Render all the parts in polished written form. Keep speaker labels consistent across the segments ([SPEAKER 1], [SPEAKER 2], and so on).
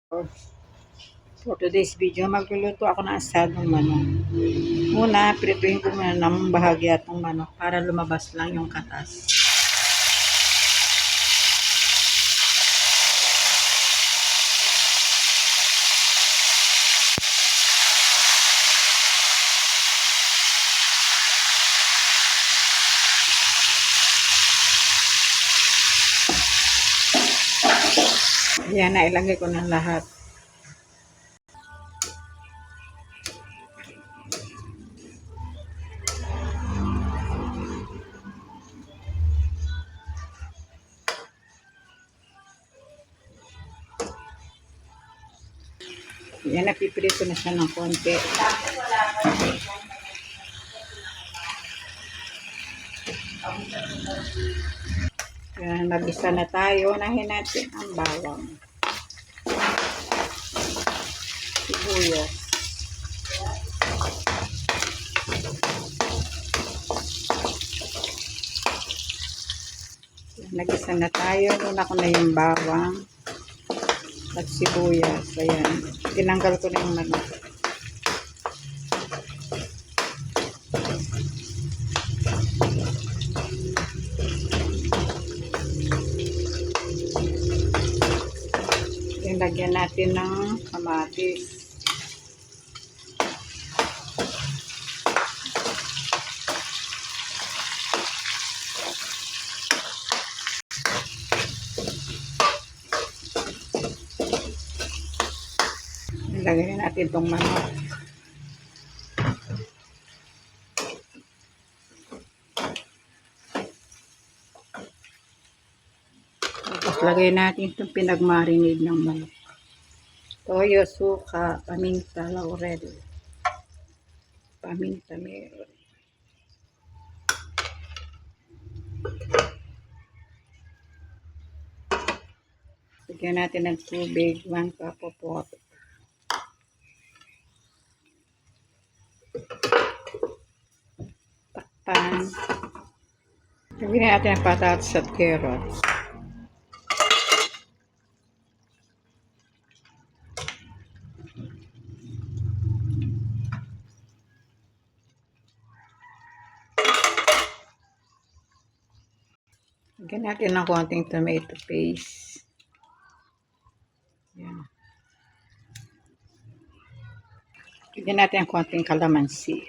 [SPEAKER 1] For today's video, magluluto ako ng asadong manok. Una, prituin ko muna ng bahagya itong manok para lumabas lang yung katas. Yan na, ilagay ko ng lahat. Yan, napiprito na siya ng konti. Yan, nabisa na tayo. Unahin natin ang bawang. Sibuyas. Nagisa na tayo. Una ko na yung bawang at sibuyas. Ayan. Tinanggal ko na yung manok. Lagyan natin ng kamatis. Lagyan natin itong manok. Tapos lagay natin itong pinagmarinate ng manok. Toyo, suka, paminta, laurel. Paminta meron. Lagyan natin ng tubig, 1 cup of water. Takpan. Lagyan natin ang patatas at carrots. Lagyan natin ng konting tomato paste. Yan. Lagyan natin ng konting kalamansi.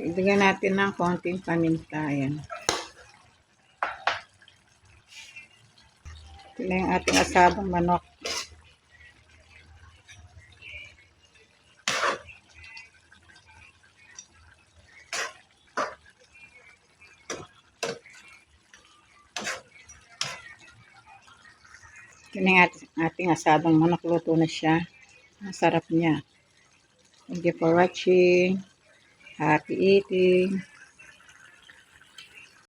[SPEAKER 1] Lagyan natin ng konting paminta. Yan. Ito na yung ating asadong manok. Ito na yung ating asadong manok. Luto na siya. Ang sarap niya. Thank you for watching. Happy eating.